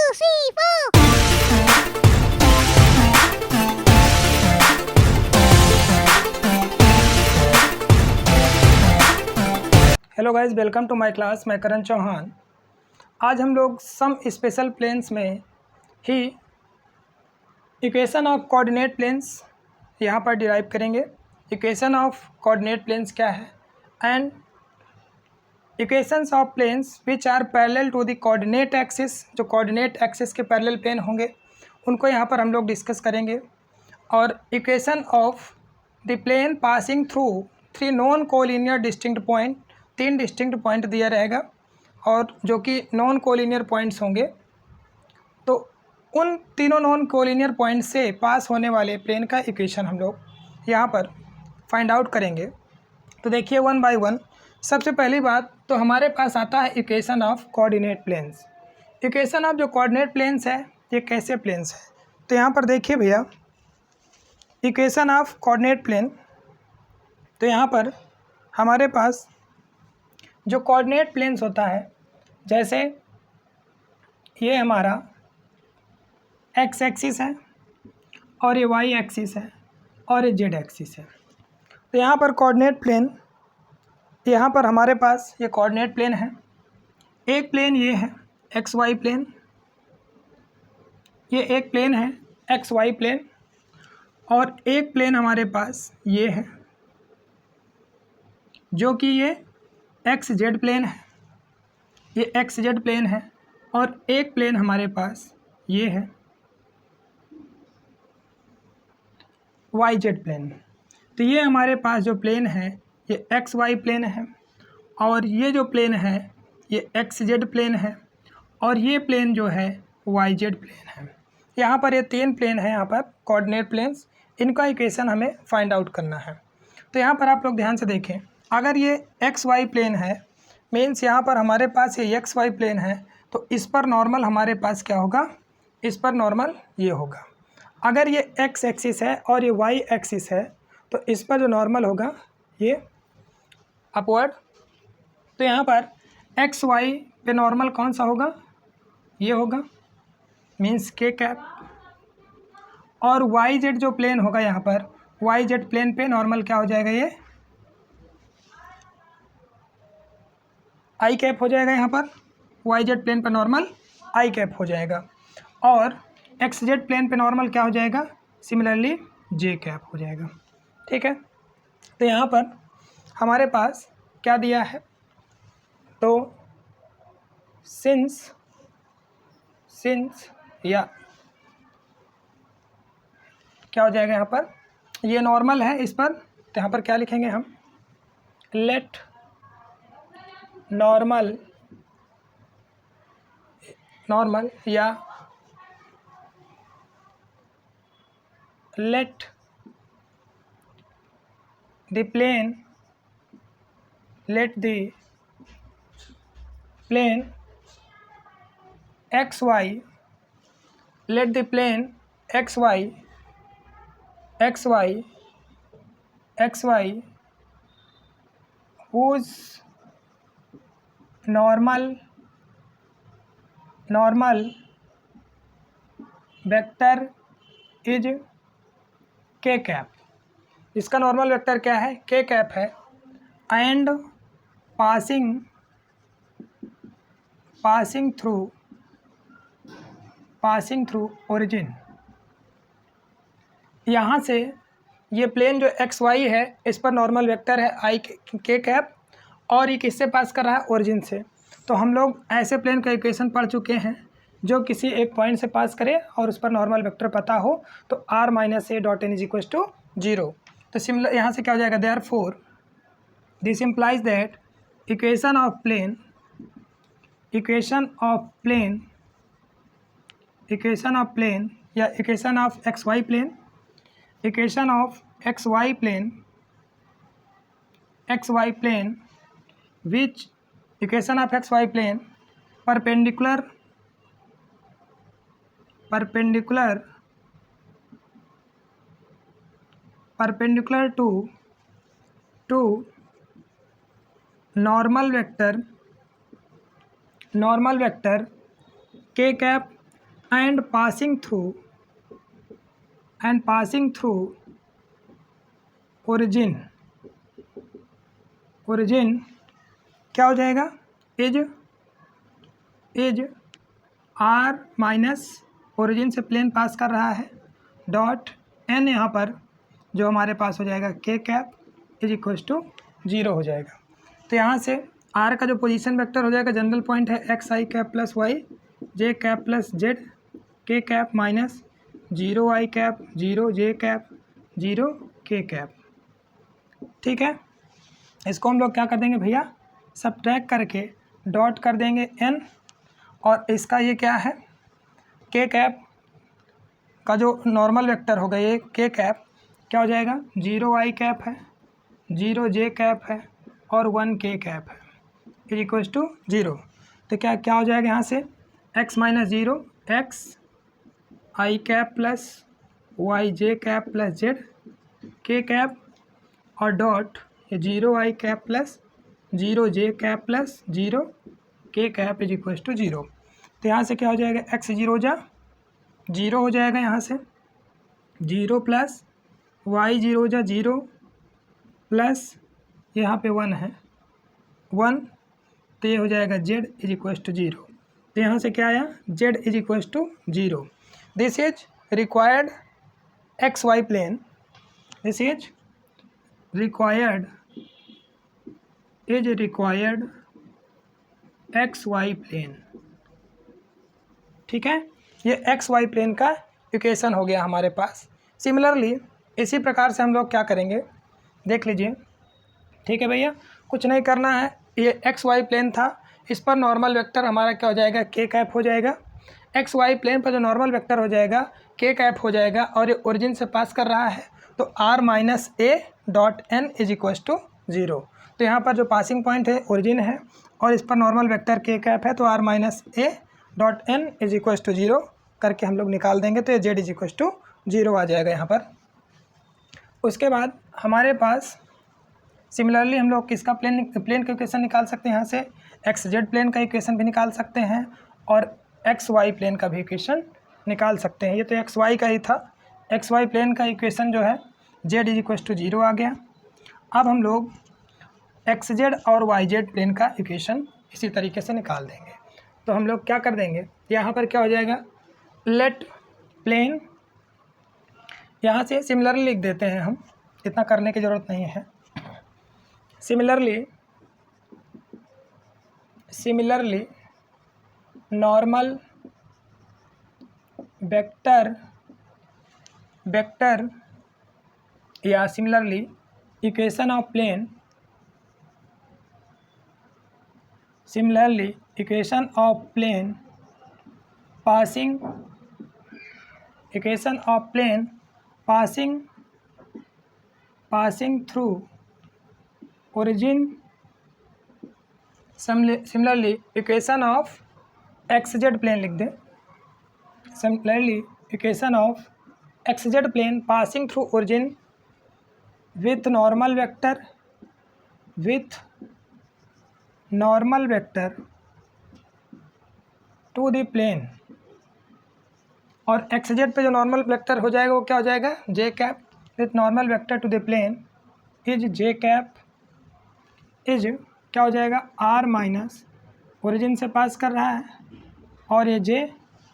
three, four. Hello guys, welcome to my class. मैं करण चौहान। आज हम लोग सम स्पेशल प्लेन्स में ही इक्वेशन ऑफ कोऑर्डिनेट प्लेन्स यहाँ पर डिराइव करेंगे। इक्वेशन ऑफ कोऑर्डिनेट प्लेन्स क्या है and equations of planes which are parallel to the coordinate axis, जो कोऑर्डिनेट एक्सिस के पैरेलल प्लेन होंगे उनको यहाँ पर हम लोग डिस्कस करेंगे। और equation of the plane passing through three non collinear distinct point, तीन डिस्टिंक्ट पॉइंट दिया रहेगा और जो कि नॉन कोलिनियर पॉइंट्स होंगे, तो उन तीनों नॉन कोलिनियर पॉइंट से पास होने वाले प्लेन का इक्वेशन हम लोग यहाँ पर फाइंड आउट करेंगे। तो देखिए वन बाय वन। सबसे पहली बात तो हमारे पास आता है equation of coordinate planes. Equation of जो कोऑर्डिनेट प्लेन्स है ये कैसे प्लेन्स है, तो यहाँ पर देखिए भैया इक्वेशन ऑफ कोऑर्डिनेट प्लेन। तो यहाँ पर हमारे पास जो कोऑर्डिनेट प्लेन्स होता है, जैसे ये हमारा एक्स एक्सिस है और ये वाई एक्सिस है और ये जेड एक्सिस है। तो यहाँ पर कोऑर्डिनेट प्लेन, यहाँ पर हमारे पास ये कोऑर्डिनेट प्लेन है। एक प्लेन ये है एक्स वाई प्लेन, ये एक प्लेन है एक्स वाई प्लेन, और एक प्लेन हमारे पास ये है जो कि ये एक्स जेड प्लेन है, ये एक्स जेड प्लेन है। और एक प्लेन हमारे पास ये है वाई जेड प्लेन। तो ये हमारे पास जो प्लेन है ये एक्स वाई प्लेन है, और ये जो प्लेन है ये एक्स जेड प्लेन है, और ये प्लेन जो है वाई जेड प्लेन है। यहाँ पर ये तीन प्लेन है, यहाँ पर कोऑर्डिनेट प्लेन्स, इनका इक्वेशन हमें फाइंड आउट करना है। तो यहाँ पर आप लोग ध्यान से देखें, अगर ये एक्स वाई प्लेन है मीन्स यहाँ पर हमारे पास ये एक्स वाई प्लेन है, तो इस पर नॉर्मल हमारे पास क्या होगा, इस पर नॉर्मल ये होगा। अगर ये एक्स एक्सिस है और ये वाई एक्सिस है तो इस पर जो नॉर्मल होगा ये अपवर्ड। तो यहाँ पर एक्स वाई पे नॉर्मल कौन सा होगा, ये होगा, मीन्स के कैप। और वाई जेड जो प्लेन होगा यहाँ पर, वाई जेड प्लेन पे नॉर्मल क्या हो जाएगा, ये आई कैप हो जाएगा। यहाँ पर वाई जेड प्लेन पर नॉर्मल आई कैप हो जाएगा, और एक्स जेड प्लेन पे नॉर्मल क्या हो जाएगा, सिमिलरली जे कैप हो जाएगा। ठीक है। तो यहाँ पर हमारे पास क्या दिया है, तो सिंस या क्या हो जाएगा, यहाँ पर ये नॉर्मल है इस पर, तो यहाँ पर क्या लिखेंगे हम, लेट नॉर्मल या let the plane xy, let the plane xy whose normal vector is k cap. इसका नॉर्मल वेक्टर क्या है, के कैप है, एंड पासिंग थ्रू ओरिजिन। यहाँ से ये प्लेन जो एक्स वाई है इस पर नॉर्मल वेक्टर है आई के कैप, और ये किससे पास कर रहा है, ओरिजिन से। तो हम लोग ऐसे प्लेन का इक्वेशन पढ़ चुके हैं जो किसी एक पॉइंट से पास करे और उस पर नॉर्मल वेक्टर पता हो, तो r minus a dot n is equal to 0। तो सिमिलर यहाँ से क्या हो जाएगा, therefore this implies that equation of plane या equation of x y plane, equation of x y plane which equation of x y plane perpendicular to normal vector k cap and passing through origin क्या हो जाएगा, is are minus origin से plane पास कर रहा है dot N, यहाँ पर जो हमारे पास हो जाएगा के कैप इज इक्वल्स टू 0 हो जाएगा। तो यहाँ से आर का जो पोजीशन वेक्टर हो जाएगा, जनरल पॉइंट है x i cap plus y j cap plus z k cap minus 0 I cap 0 J cap 0 के कैप। ठीक है, इसको हम लोग क्या कर देंगे भैया, सब्ट्रैक्ट करके डॉट कर देंगे एन, और इसका ये क्या है, के कैप का जो नॉर्मल वेक्टर होगा ये के कैप क्या हो जाएगा, 0 आई कैप है 0 जे कैप है और 1 के कैप है इज इक्वल्स टू 0। तो क्या हो जाएगा यहाँ से, x minus 0 x i cap plus y j cap plus z k cap और डॉट 0 आई कैप प्लस 0 जे कैप प्लस 0 के कैप इज इक्वल्स टू 0। तो यहाँ से क्या हो जाएगा, x 0 हो जाएगा, यहाँ से 0 प्लस y 0 प्लस यहाँ पे 1 है 1, तो ये हो जाएगा z इज इक्वल्स टू 0। तो यहाँ से क्या आया, z is equals to 0। This is required x y plane, this is required x y plane. ठीक है, ये एक्स वाई प्लेन का इक्वेशन हो गया हमारे पास। सिमिलरली इसी प्रकार से हम लोग क्या करेंगे, देख लीजिए। ठीक है भैया, कुछ नहीं करना है, ये एक्स वाई प्लेन था, इस पर नॉर्मल वेक्टर हमारा क्या हो जाएगा, के कैप हो जाएगा। एक्स वाई प्लेन पर जो नॉर्मल वेक्टर हो जाएगा के कैप हो जाएगा, और ये ओरिजिन से पास कर रहा है, तो r minus a dot n is equals to 0। तो यहाँ पर जो पासिंग पॉइंट है ओरिजिन है और इस पर नॉर्मल वेक्टर के कैप है, तो r minus a dot n is equals to 0 करके हम लोग निकाल देंगे, तो ये जेड इज इक्वल्स टू 0 आ जाएगा यहाँ पर। उसके बाद हमारे पास सिमिलरली हम लोग किसका प्लेन का इक्वेशन निकाल सकते हैं, यहाँ से एक्स जेड प्लेन का इक्वेशन भी निकाल सकते हैं और एक्स वाई प्लेन का भी इक्वेशन निकाल सकते हैं। ये तो एक्स वाई का ही था, एक्स वाई प्लेन का इक्वेशन जो है जेड इज इक्वल्स टू 0 आ गया। अब हम लोग एक्स जेड और वाई जेड प्लेन का इक्वेशन इसी तरीके से निकाल देंगे। तो हम लोग क्या कर देंगे, यहाँ पर क्या हो जाएगा, लेट प्लेन, यहाँ से सिमिलरली लिख देते हैं हम, इतना करने की ज़रूरत नहीं है। सिमिलरली नॉर्मल वेक्टर या similarly equation of plane, passing through origin, similarly equation of xz plane लिख दें। Similarly equation of xz plane passing through origin with normal vector to the plane, और xz पे जो नॉर्मल वेक्टर हो जाएगा वो क्या हो जाएगा, j cap with normal vector to the plane is j cap is क्या हो जाएगा, आर माइनस ओरिजिन से पास कर रहा है और ये जे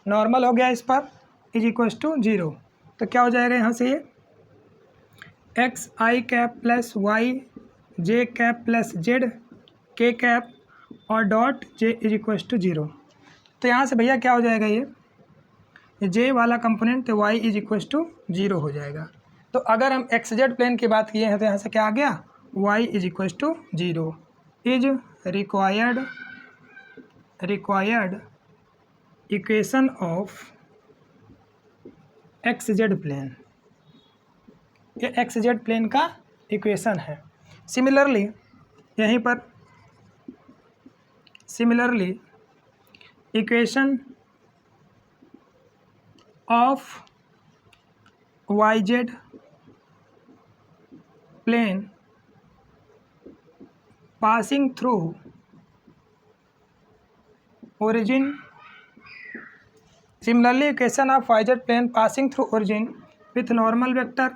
नॉर्मल हो गया इस पर इज इक्वल्स टू 0। तो क्या हो जाएगा यहाँ से, ये x i cap plus y j cap plus z k cap और dot j is equals to 0। तो यहाँ से भैया क्या हो जाएगा, ये जे वाला कंपोनेंट तो y इज इक्वल्स टू 0 हो जाएगा। तो अगर हम एक्स जेड प्लेन की बात किए हैं तो यहाँ से क्या आ गया, y is equals to 0 is required equation of x z plane, ये एक्स जेड प्लेन का इक्वेशन है। सिमिलरली यहीं पर equation of yz plane passing through origin Similarly, equation of yz plane passing through origin with normal vector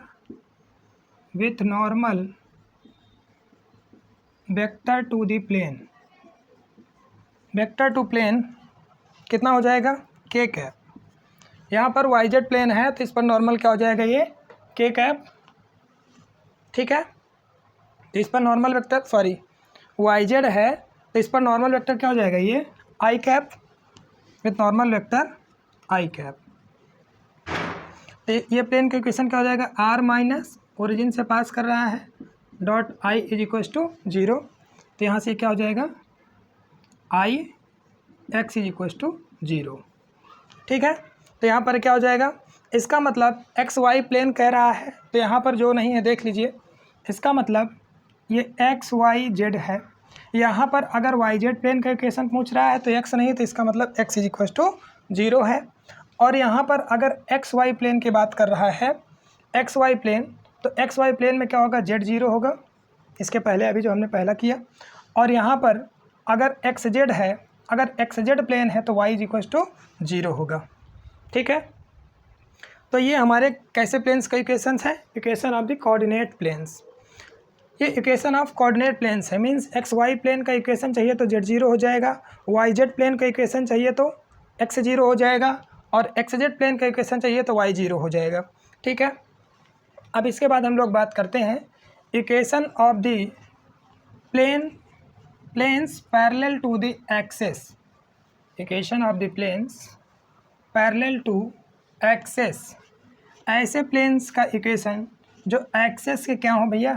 to the plane, vector to plane कितना हो जाएगा k cap. यहाँ पर yz plane है तो इस पर नॉर्मल क्या हो जाएगा ये k कैप, ठीक है। तो इस पर नॉर्मल वेक्टर yz है तो इस पर नॉर्मल वेक्टर क्या हो जाएगा ये i cap with normal vector i cap. तो ये प्लेन का इक्वेशन क्या हो जाएगा r माइनस ओरिजिन से पास कर रहा है dot i is equals to 0। तो यहाँ से क्या हो जाएगा i x is equals to 0, ठीक है। तो यहाँ पर क्या हो जाएगा, इसका मतलब एक्स वाई प्लेन कह रहा है तो यहाँ पर जो नहीं है देख लीजिए, इसका मतलब ये एक्स वाई जेड है। यहाँ पर अगर वाई जेड प्लेन का इक्वेशन पूछ रहा है तो एक्स नहीं, तो इसका मतलब एक्स इज इक्वल टू 0 है। और यहाँ पर अगर एक्स वाई प्लेन की बात कर रहा है एक्स वाई प्लेन, तो एक्स वाई प्लेन में क्या होगा जेड 0 होगा, इसके पहले अभी जो हमने पहला किया। और यहाँ पर अगर एक्स जेड है, अगर एक्स जेड प्लेन है तो वाई इज इक्वल टू 0 होगा, ठीक है। तो ये हमारे कैसे प्लेन्स का इक्वेशंस है, equation of the coordinate planes. ये इक्वेशन ऑफ कोऑर्डिनेट प्लेन्स है, मींस एक्स वाई प्लेन का इक्वेशन चाहिए तो जेड 0 हो जाएगा, वाई जेड प्लेन का इक्वेशन चाहिए तो एक्स 0 हो जाएगा, और एक्स जेड प्लेन का इक्वेशन चाहिए तो वाई 0 हो जाएगा, ठीक है। अब इसके बाद हम लोग बात करते हैं equation of the planes parallel to the axes. Equation of the planes parallel to axes, ऐसे प्लेन्स का इक्वेशन जो एक्सेस के क्या हो भैया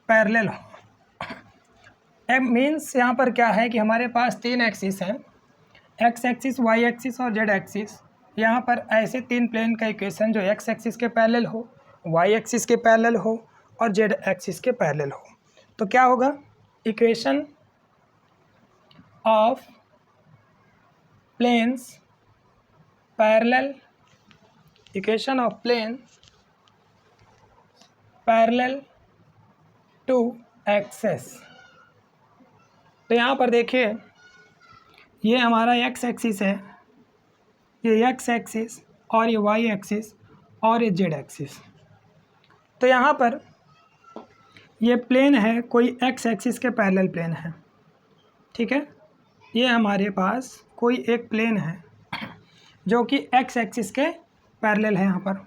पैरेलल हो। मीन्स यहाँ पर क्या है कि हमारे पास 3 एक्सिस हैं, एक्स एक्सिस, वाई एक्सिस और जेड एक्सिस। यहाँ पर ऐसे 3 प्लेन का इक्वेशन जो एक्स एक्सिस के पैरेलल हो, वाई एक्सिस के पैरेलल हो और जेड एक्सिस के पैरेलल हो, तो क्या होगा equation of planes parallel, equation of plane parallel to axes. तो यहाँ पर देखिए ये हमारा एक्स एक्सिस है, ये एक्स एक्सिस और ये वाई एक्सिस और ये जेड एक्सिस। तो यहाँ पर ये प्लेन है कोई एक्स एक्सिस के पैरेलल प्लेन है, ठीक है। ये हमारे पास कोई एक प्लेन है जो कि एक्स एक्सिस के पैरेलल है। यहाँ पर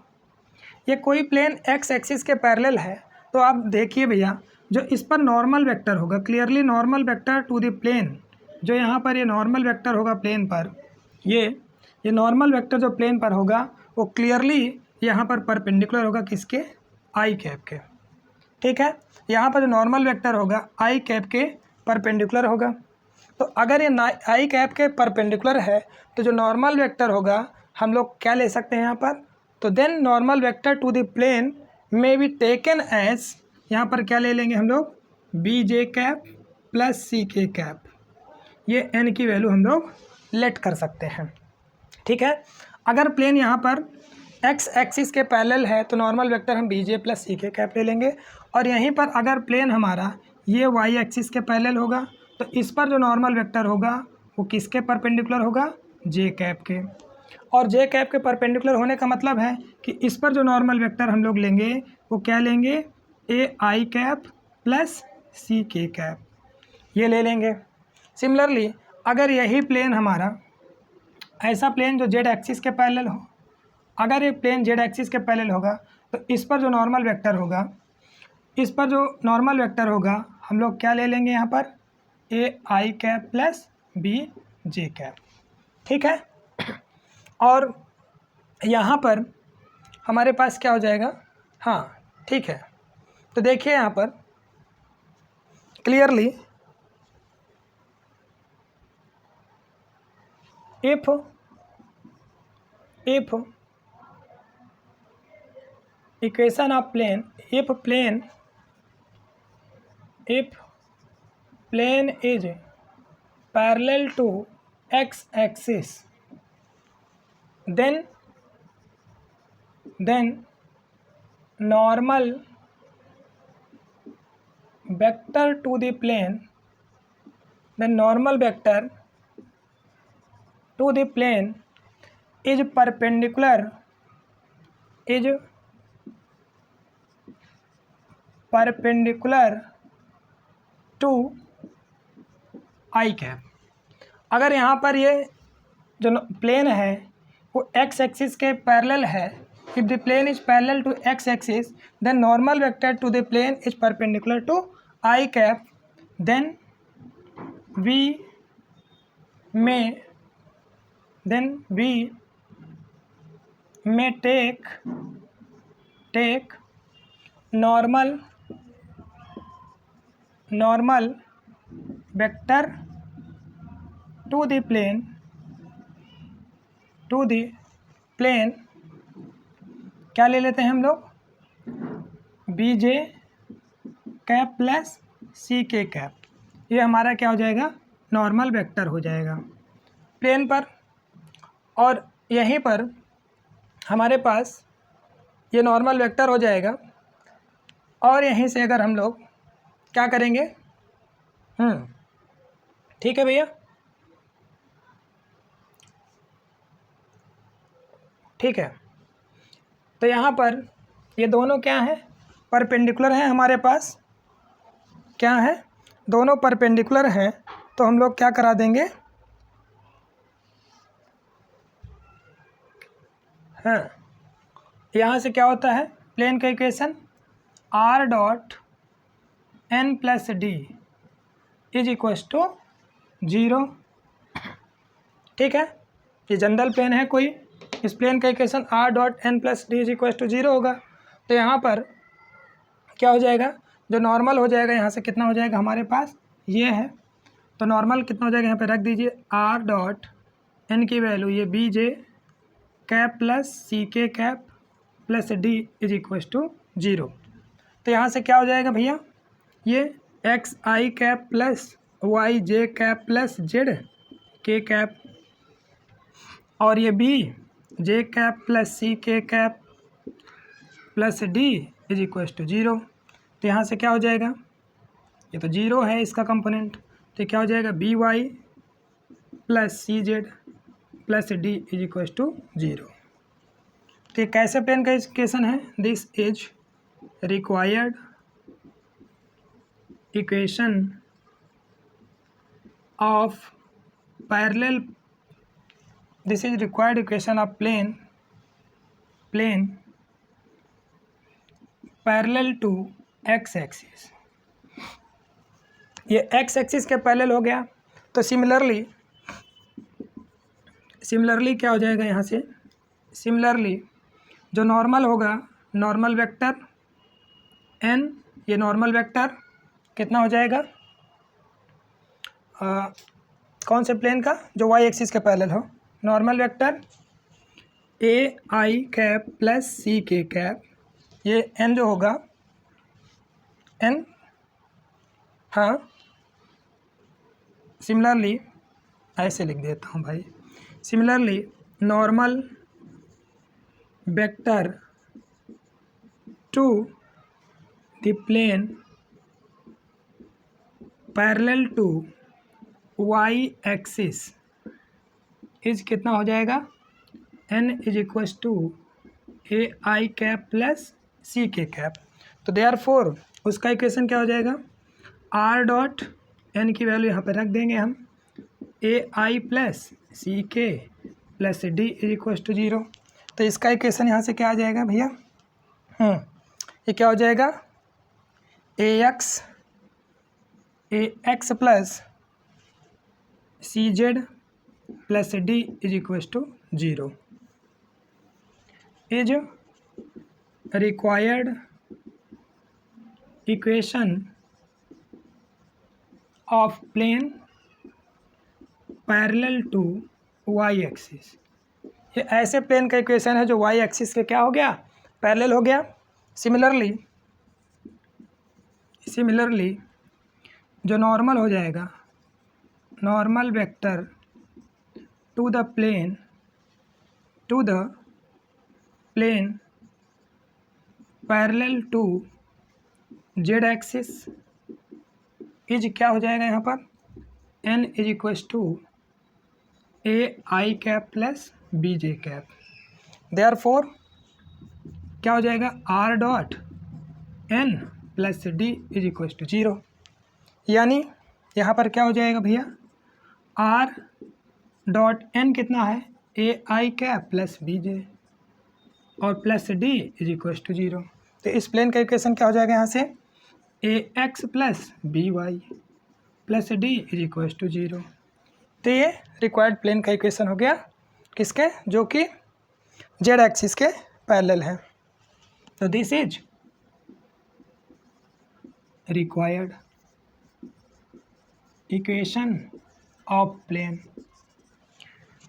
ये कोई प्लेन एक्स एक्सिस के पैरेलल है, तो आप देखिए भैया जो इस पर नॉर्मल वेक्टर होगा, clearly normal vector to the plane, जो यहाँ पर ये नॉर्मल वेक्टर होगा प्लेन पर, ये नॉर्मल वेक्टर जो प्लेन पर होगा वो क्लियरली यहाँ पर परपेंडिकुलर होगा किसके आई कैप के, ठीक है। यहाँ पर जो नॉर्मल वेक्टर होगा आई कैप के परपेंडिकुलर होगा। तो अगर ये आई कैप के परपेंडिकुलर है तो जो नॉर्मल वेक्टर होगा हम लोग क्या ले सकते हैं यहाँ पर, तो then normal vector to the plane may be taken as, यहाँ पर क्या ले लेंगे हम लोग बी जे कैप प्लस सी के कैप, ये एन की वैल्यू हम लोग लेट कर सकते हैं, ठीक है। अगर प्लेन यहाँ पर एक्स एक्सिस के पैरेलल है तो नॉर्मल वेक्टर हम बी जे प्लस सी के कैप ले लेंगे। और यहीं पर अगर प्लेन हमारा ये वाई एक्सिस के पैरेलल होगा तो इस पर जो नॉर्मल वेक्टर होगा वो किसके परपेंडिकुलर होगा जे कैप के। और जे कैप के परपेंडिकुलर होने का मतलब है कि इस पर जो नॉर्मल वेक्टर हम लोग लेंगे वो क्या लेंगे ए आई कैप प्लस सी के कैप, ये ले लेंगे। सिमिलरली अगर यही प्लेन हमारा ऐसा प्लेन जो जेड एक्सिस के पैरेलल हो, अगर ये प्लेन जेड एक्सिस के पैरेलल होगा तो इस पर जो नॉर्मल वेक्टर होगा, इस पर जो नॉर्मल वेक्टर होगा हम लोग क्या ले लेंगे यहाँ पर a I cap plus b j cap, ठीक है। और यहाँ पर हमारे पास क्या हो जाएगा, हाँ ठीक है। तो देखिए यहाँ पर clearly if equation of plane, if plane is parallel to x axis, then normal vector to the plane, then normal vector to the plane is perpendicular to i cap. अगर यहाँ पर ये जो प्लेन है वो एक्स एक्सिस के parallel है, if the plane is parallel to x axis then normal vector to the plane is perpendicular to i cap, then we may take normal vector to the plane क्या ले लेते हैं हम लोग, b j cap plus सी के cap. ये हमारा क्या हो जाएगा, नॉर्मल वेक्टर हो जाएगा प्लेन पर। और यहीं पर हमारे पास ये नॉर्मल वेक्टर हो जाएगा और यहीं से अगर हम लोग क्या करेंगे, ठीक है भैया, ठीक है। तो यहाँ पर ये दोनों क्या हैं, परपेंडिकुलर हैं हमारे पास, क्या है, दोनों परपेंडिकुलर हैं। तो हम लोग क्या करा देंगे, हाँ, यहाँ से क्या होता है, प्लेन का equation r dot n plus D is equals to 0। ठीक है, ये जनरल प्लेन है कोई, इस प्लेन का equation r dot n plus D is equals to 0 होगा। तो यहाँ पर क्या हो जाएगा, जो नॉर्मल हो जाएगा यहाँ से कितना हो जाएगा हमारे पास, ये है, तो नॉर्मल कितना हो जाएगा यहाँ पे रख दीजिए, r डॉट n की वैल्यू ये बी जे कैप प्लस सी के cap plus D is equals to 0। तो यहाँ से क्या हो जाएगा भैया, ये x i cap plus y j cap plus z k cap और ये बी जे कैप प्लस सी के cap plus D is equals to 0। तो यहाँ से क्या हो जाएगा, ये तो 0 है इसका कंपोनेंट, तो क्या हो जाएगा b Y plus C Z plus D is equals to 0। तो ये कैसे प्लेन का इक्वेशन है, this is required equation of parallel, this is required equation of plane parallel to x axis. ये एक्स एक्सिस के पैरेलल हो गया। तो सिमिलरली क्या हो जाएगा यहाँ से, सिमिलरली जो नॉर्मल होगा, नॉर्मल वेक्टर n, ये नॉर्मल वेक्टर कितना हो जाएगा, कौन से प्लेन का, जो y एक्सिस के पैरेलल हो, normal vector a I cap plus सी के कैप, ये n जो होगा n, हाँ, सिमिलरली ऐसे लिख देता हूँ भाई, similarly normal vector to the plane parallel to Y axis is कितना हो जाएगा, n is equals to A I cap plus सी के कैप। तो देयरफॉर उसका इक्वेशन क्या हो जाएगा, r डॉट n की वैल्यू यहाँ पर रख देंगे हम, ए आई plus C k plus D is equals to 0। तो इसका इक्वेशन यहाँ से क्या आ जाएगा भैया, ये क्या हो जाएगा, A X plus C Z plus D is equals to 0 is required equation of plane parallel to Y axis. ये ऐसे प्लेन का इक्वेशन है जो वाई एक्सिस के क्या हो गया, पैरेलल हो गया। सिमिलरली जो नॉर्मल हो जाएगा, normal vector to the plane parallel to z axis is क्या हो जाएगा यहाँ पर, n is equals to A I cap plus b j cap. Therefore क्या हो जाएगा, r dot n plus D is equal to 0। यानी यहाँ पर क्या हो जाएगा भैया, आर डॉट एन कितना है, a I cap plus b j और plus D is equal to 0। तो इस प्लेन का इक्वेशन क्या हो जाएगा यहाँ से, A X plus B Y plus D is equal to 0। तो ये रिक्वायर्ड प्लेन का इक्वेशन हो गया किसके, जो कि जेड एक्सिस के पैरेलल है। तो this is required equation of plane.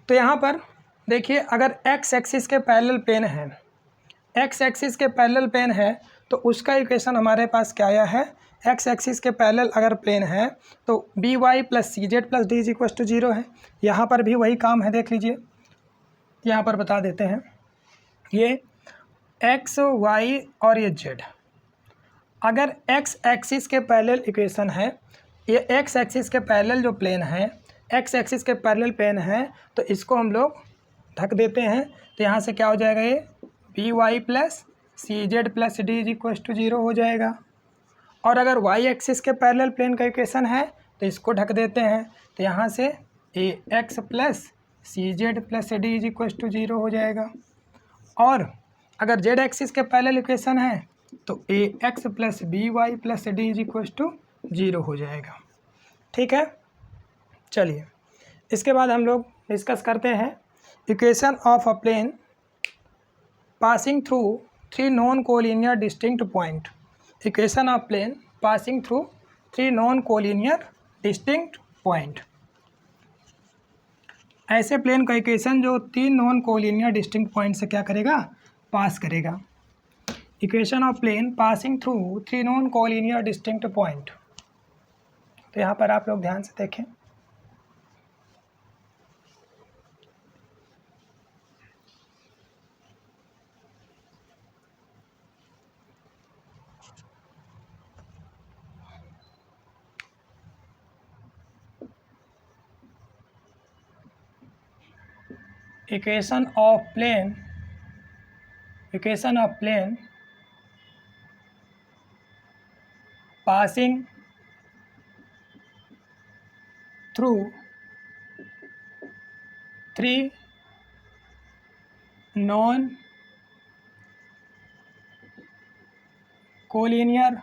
तो यहाँ पर देखिए, अगर एक्स एक्सिस के पैरेलल प्लेन है, एक्स एक्सिस के पैरेलल प्लेन है तो उसका इक्वेशन हमारे पास क्या आया है, एक्स एक्सिस के पैरेलल अगर प्लेन है तो b Y plus C Z plus D is equal to 0 है। यहाँ पर भी वही काम है, देख लीजिए, यहाँ पर बता देते हैं। ये एक्स वाई और ये जेड, अगर एक्स एक्सिस के पैरेलल इक्वेशन है, ये एक्स एक्सिस के पैरेलल जो प्लेन है, एक्स एक्सिस के पैरेलल प्लेन है, तो इसको हम लोग ढक देते हैं। तो यहाँ से क्या हो जाएगा, ये B Y plus C Z plus D is equal to 0 हो जाएगा। और अगर वाई एक्सिस के पैरेलल प्लेन का इक्वेशन है तो इसको ढक देते हैं। तो यहाँ से A X plus C Z plus D is equal to 0 हो जाएगा। और अगर जेड एक्सिस के पैरेलल इक्वेशन है तो A X plus B Y plus D is equal to 0 हो जाएगा। ठीक है, चलिए इसके बाद हम लोग डिस्कस करते हैं equation of a plane passing through 3 non collinear distinct point. Equation of plane passing through 3 non collinear distinct point. ऐसे प्लेन का इक्वेशन जो 3 नॉन कोलिनियर डिस्टिंक्ट पॉइंट से क्या करेगा, पास करेगा। Equation of plane passing through 3 non collinear distinct point. तो यहाँ पर आप लोग ध्यान से देखें, equation of plane passing through 3 non collinear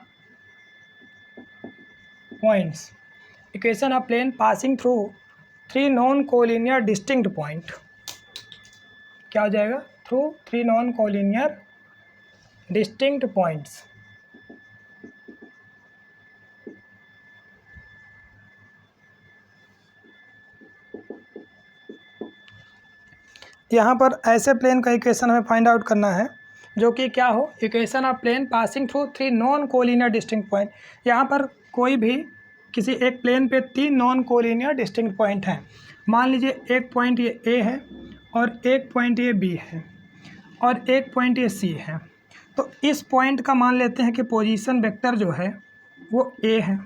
points. Equation of plane passing through 3 non collinear distinct point. क्या हो जाएगा, through 3 non collinear distinct points. यहाँ पर ऐसे प्लेन का इक्वेशन हमें फाइंड आउट करना है जो कि क्या हो, equation of plane passing through 3 non collinear distinct point. यहाँ पर कोई भी किसी एक प्लेन पे 3 नॉन कोलिनियर डिस्टिंक्ट पॉइंट हैं। मान लीजिए एक पॉइंट ये ए है और एक पॉइंट ये बी है और एक पॉइंट ये सी है। तो इस पॉइंट का मान लेते हैं कि पोजीशन वेक्टर जो है वो ए है,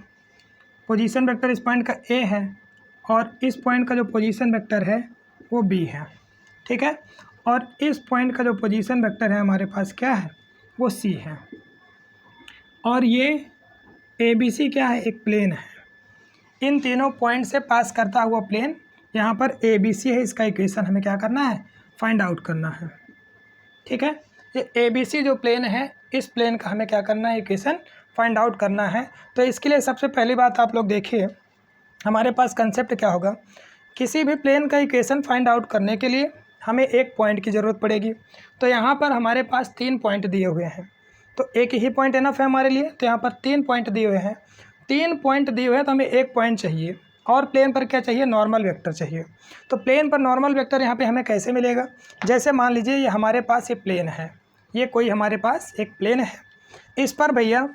पोजीशन वेक्टर इस पॉइंट का ए है और इस पॉइंट का जो पोजीशन वेक्टर है वो बी है। ठीक है, और इस पॉइंट का जो पोजीशन वेक्टर है हमारे पास क्या है, वो सी है। और ये ए बी सी क्या है, एक प्लेन है। इन तीनों पॉइंट से पास करता हुआ प्लेन यहाँ पर ए बी सी है। इसका इक्वेशन हमें क्या करना है, फाइंड आउट करना है। ठीक है, ये ए बी सी जो प्लेन है, इस प्लेन का हमें क्या करना है, इक्वेशन फाइंड आउट करना है। तो इसके लिए सबसे पहली बात आप लोग देखिए, हमारे पास कंसेप्ट क्या होगा, किसी भी प्लेन का इक्वेशन फाइंड आउट करने के लिए हमें एक पॉइंट की ज़रूरत पड़ेगी। तो यहाँ पर हमारे पास 3 पॉइंट दिए हुए हैं, तो एक ही पॉइंट इनफ है हमारे लिए। तो यहाँ पर 3 पॉइंट दिए हुए हैं, 3 पॉइंट दिए हुए हैं, तो हमें एक पॉइंट चाहिए। और प्लेन पर क्या चाहिए, नॉर्मल वेक्टर चाहिए। तो प्लेन पर नॉर्मल वेक्टर यहाँ पे हमें कैसे मिलेगा, जैसे मान लीजिए ये हमारे पास ये प्लेन है, ये कोई हमारे पास एक प्लेन है। इस पर भैया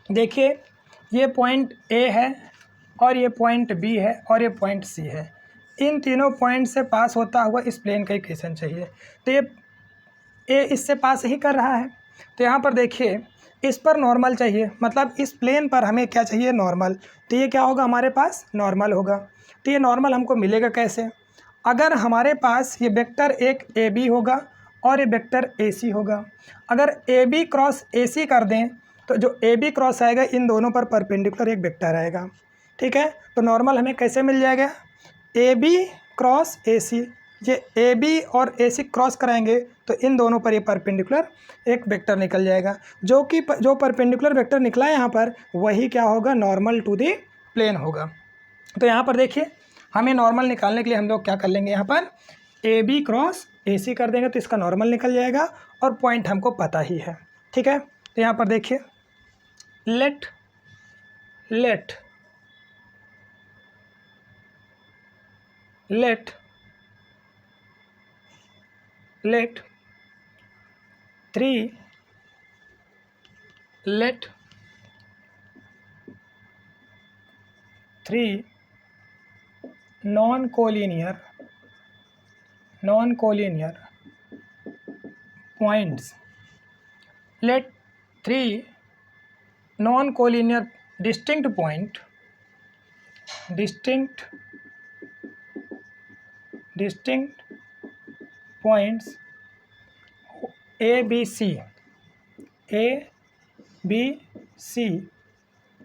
देखिए, ये पॉइंट ए है और ये पॉइंट बी है और ये पॉइंट सी है। इन तीनों पॉइंट से पास होता हुआ इस प्लेन का इक्वेशन चाहिए। तो ये ए इससे पास ही कर रहा है। तो यहाँ पर देखिए, इस पर नॉर्मल चाहिए, मतलब इस प्लेन पर हमें क्या चाहिए, नॉर्मल। तो ये क्या होगा, हमारे पास नॉर्मल होगा। तो ये नॉर्मल हमको मिलेगा कैसे, अगर हमारे पास ये वेक्टर एक ए बी होगा और ये वेक्टर ए सी होगा, अगर ए बी क्रॉस ए सी कर दें तो जो ए बी क्रॉस आएगा इन दोनों पर परपेंडिकुलर एक वेक्टर आएगा। ठीक है, तो नॉर्मल हमें कैसे मिल जाएगा, ए बी क्रॉस ए सी, ये ए बी और ए सी क्रॉस कराएंगे तो इन दोनों पर ये परपेंडिकुलर एक वेक्टर निकल जाएगा, जो परपेंडिकुलर वेक्टर निकला है यहाँ पर वही क्या होगा, नॉर्मल टू दी प्लेन होगा। तो यहाँ पर देखिए हमें नॉर्मल निकालने के लिए हम लोग क्या कर लेंगे, यहाँ पर ए बी क्रॉस ए सी कर देंगे तो इसका नॉर्मल निकल जाएगा और पॉइंट हमको पता ही है। ठीक है, तो यहाँ पर देखिए late three non-collinear points, let three non-collinear distinct points A B C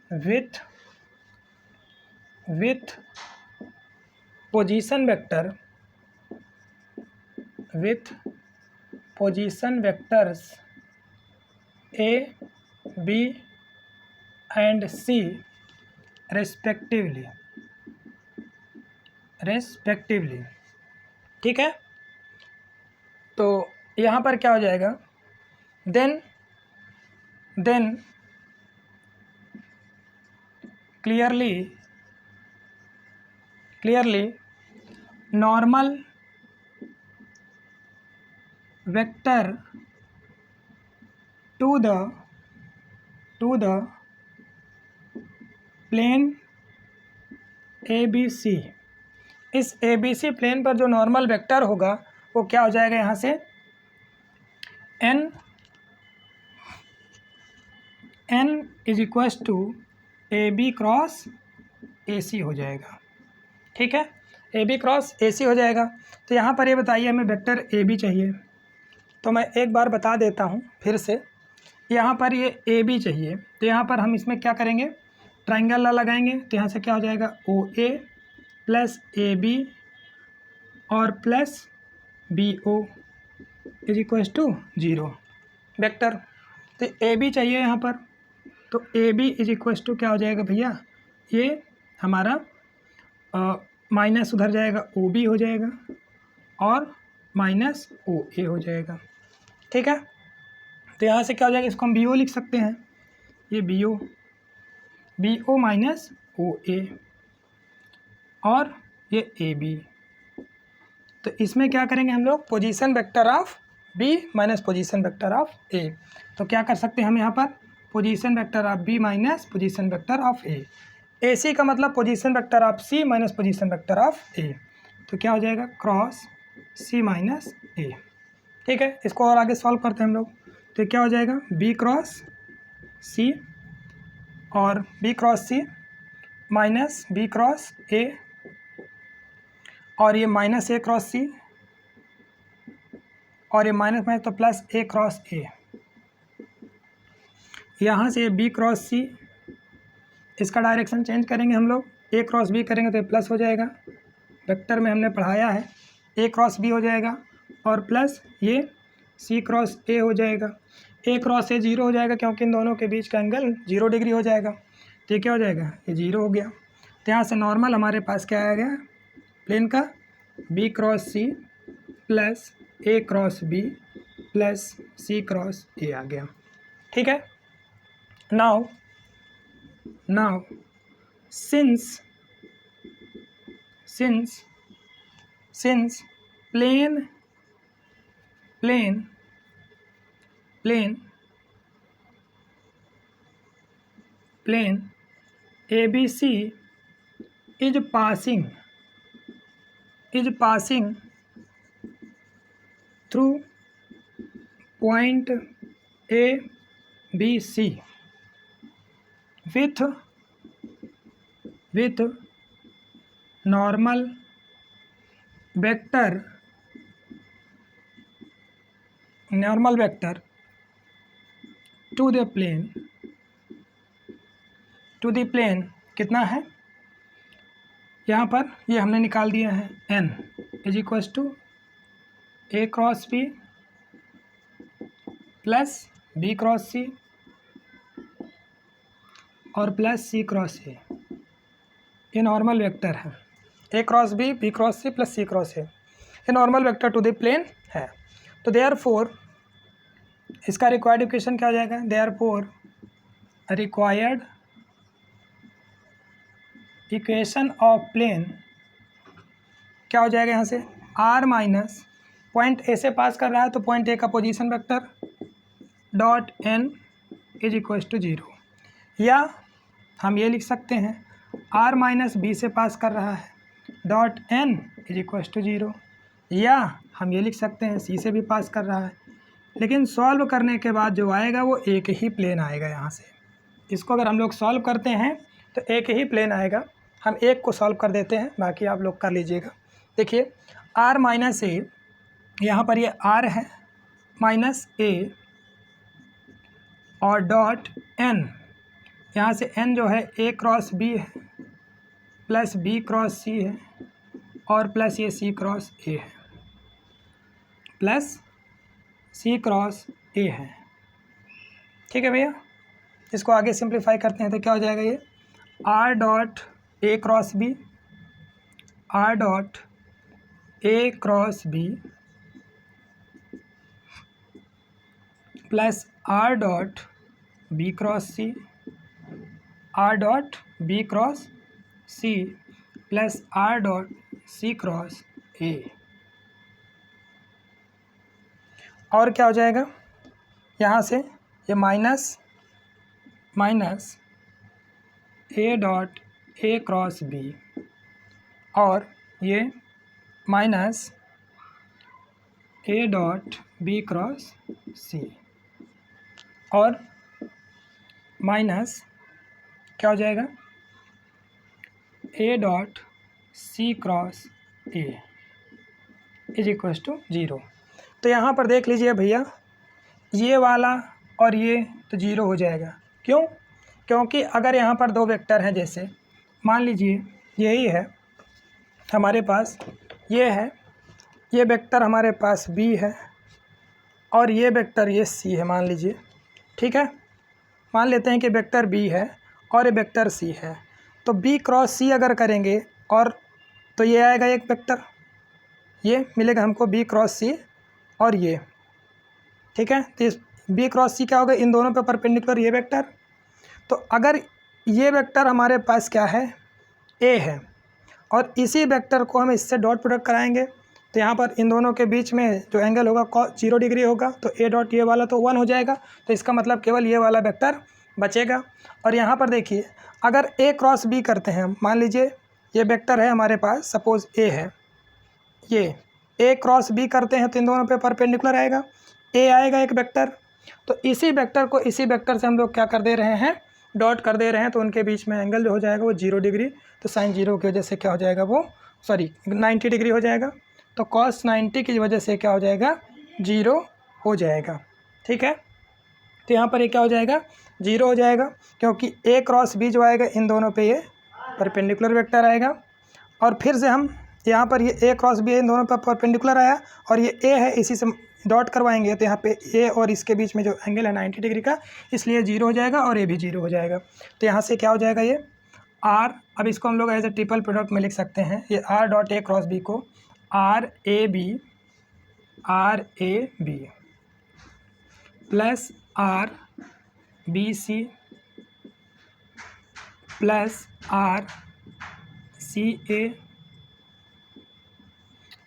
with position vectors A, B and C respectively। ठीक है, तो यहाँ पर क्या हो जाएगा, then clearly normal vector to the plane ABC, इस ABC प्लेन पर जो नॉर्मल वेक्टर होगा वो क्या हो जाएगा, यहाँ से n is equals to A B cross A C हो जाएगा। ठीक है, ए बी क्रॉस ए सी हो जाएगा। तो यहाँ पर ये बताइए हमें वेक्टर ए बी चाहिए, तो मैं एक बार बता देता हूँ फिर से, यहाँ पर ये ए बी चाहिए तो यहाँ पर हम इसमें क्या करेंगे, ट्राइंगल लगाएंगे तो यहाँ से क्या हो जाएगा, O A plus A B और plus B O is equals to 0 vector. तो ए बी चाहिए यहाँ पर, तो A B is equals to क्या हो जाएगा भैया, ये हमारा माइनस उधर जाएगा ओ बी हो जाएगा और माइनस ओ ए हो जाएगा। ठीक है, तो यहाँ से क्या हो जाएगा, इसको हम बी ओ लिख सकते हैं, ये बी ओ माइनस ओ ए और ये ए बी। तो इसमें क्या करेंगे हम लोग, position vector of B minus position vector of A. तो क्या कर सकते हैं हम यहाँ पर, position vector of B minus position vector of A C का मतलब position vector of C minus position vector of A. तो क्या हो जाएगा, क्रॉस सी माइनस ए। ठीक है, इसको और आगे सॉल्व करते हैं हम लोग। तो क्या हो जाएगा, बी क्रॉस सी और B cross C minus B cross A और ये माइनस ए क्रॉस सी और ये माइनस माइनस तो प्लस ए क्रॉस ए। यहाँ से बी क्रॉस सी, इसका डायरेक्शन चेंज करेंगे हम लोग, ए क्रॉस बी करेंगे तो ये प्लस हो जाएगा, वेक्टर में हमने पढ़ाया है ए क्रॉस बी हो जाएगा और प्लस ये सी क्रॉस ए हो जाएगा। ए क्रॉस ए 0 हो जाएगा क्योंकि इन दोनों के बीच का एंगल 0 डिग्री हो जाएगा। तो ये क्या हो जाएगा, ये 0 हो गया। तो यहाँ से नॉर्मल हमारे पास क्या आ गया, प्लेन का B cross C plus A cross B plus C cross A आ गया। ठीक है, now since plane ABC is passing through point A B C with normal vector, normal vector to the plane कितना है, यहाँ पर ये हमने निकाल दिया है n is equals to a cross b plus b cross c और प्लस c क्रॉस a। ये नॉर्मल वेक्टर है, a cross b cross c plus c cross a। ये normal vector to the plane है। तो therefore इसका required equation क्या हो जाएगा, therefore required equation of plane क्या हो जाएगा, यहाँ से r माइनस पॉइंट ए से पास कर रहा है तो पॉइंट ए का position vector dot n is equals to 0, या हम ये लिख सकते हैं r माइनस बी से पास कर रहा है dot n is equals to 0, या हम ये लिख सकते हैं c से भी पास कर रहा है। लेकिन सॉल्व करने के बाद जो आएगा वो एक ही प्लेन आएगा। यहाँ से इसको अगर हम लोग सॉल्व करते हैं तो एक ही प्लेन आएगा। हम एक को सॉल्व कर देते हैं, बाकी आप लोग कर लीजिएगा। देखिए r माइनस ए, यहाँ पर ये r है माइनस a और डॉट n, यहाँ से n जो है a क्रॉस b है प्लस b क्रॉस c है और प्लस ये c क्रॉस a है, प्लस c क्रॉस a है। ठीक है भैया, इसको आगे सिंप्लीफाई करते हैं तो क्या हो जाएगा, ये r dot a cross b, r dot a cross b plus r dot b cross c, r dot b cross c plus r dot c cross a। और क्या हो जाएगा, यहाँ से ये minus a dot a cross b और ये minus a dot b cross c और माइनस क्या हो जाएगा, a dot c cross a is equals to 0। तो यहाँ पर देख लीजिए भैया, ये वाला और ये तो 0 हो जाएगा। क्यों? क्योंकि अगर यहाँ पर दो वेक्टर हैं, जैसे मान लीजिए यही है हमारे पास, ये है, ये वेक्टर हमारे पास b है और ये वेक्टर ये c है मान लीजिए। ठीक है, मान लेते हैं कि वेक्टर b है और ये वेक्टर c है। तो b क्रॉस c अगर करेंगे और तो ये आएगा एक वेक्टर, ये मिलेगा हमको b क्रॉस c और ये। ठीक है, तो इस b क्रॉस c क्या होगा, इन दोनों पे परपेंडिकुलर ये वेक्टर। तो अगर ये वेक्टर हमारे पास क्या है, a है, और इसी वेक्टर को हम इससे डॉट प्रोडक्ट कराएंगे तो यहाँ पर इन दोनों के बीच में जो एंगल होगा 0 डिग्री होगा। तो a डॉट ये वाला तो 1 हो जाएगा, तो इसका मतलब केवल ये वाला वेक्टर बचेगा। और यहाँ पर देखिए, अगर a क्रॉस b करते हैं, मान लीजिए ये वेक्टर है हमारे पास, सपोज़ a है, ये a क्रॉस b करते हैं तो इन दोनों पे परपेंडिकुलर आएगा, a आएगा एक वेक्टर। तो इसी वेक्टर को इसी वेक्टर से हम लोग क्या कर दे रहे हैं, डॉट कर दे रहे हैं, तो उनके बीच में एंगल जो हो जाएगा वो 0 डिग्री। तो साइन 0 की वजह से क्या हो जाएगा, वो 90 डिग्री हो जाएगा। तो कॉस 90 की वजह से क्या हो जाएगा, 0 हो जाएगा। ठीक है, तो यहाँ पर ये क्या हो जाएगा, 0 हो जाएगा, क्योंकि a क्रॉस b जो आएगा इन दोनों पे ये परपेंडिकुलर वेक्टर आएगा। और फिर से हम यहाँ पर ये a क्रॉस b इन दोनों पर परपेंडिकुलर आया और ये a है, इसी से डॉट करवाएंगे तो यहाँ पे a और इसके बीच में जो एंगल है 90 डिग्री का, इसलिए 0 हो जाएगा और a भी 0 हो जाएगा। तो यहाँ से क्या हो जाएगा, ये r, अब इसको हम लोग एज ए ट्रिपल प्रोडक्ट में लिख सकते हैं। ये r dot a cross b को r a b plus r b c plus r c a,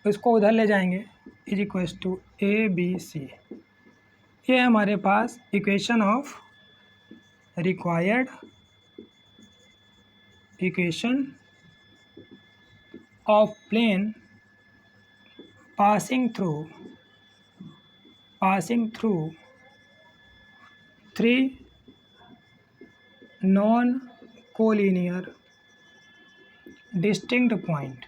इसको उधर ले जाएंगे, is equals to A B C. ये हमारे पास equation of required equation of plane passing through 3 non collinear distinct point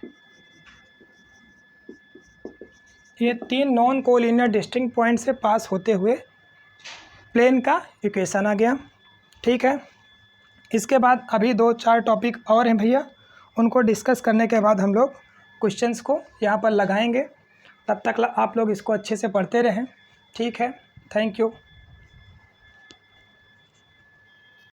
ये 3 non collinear distinct point से पास होते हुए प्लेन का इक्वेशन आ गया। ठीक है, इसके बाद अभी 2-4 टॉपिक और हैं भैया, उनको डिस्कस करने के बाद हम लोग क्वेश्चंस को यहाँ पर लगाएंगे। तब तक आप लोग इसको अच्छे से पढ़ते रहें। ठीक है, थैंक यू।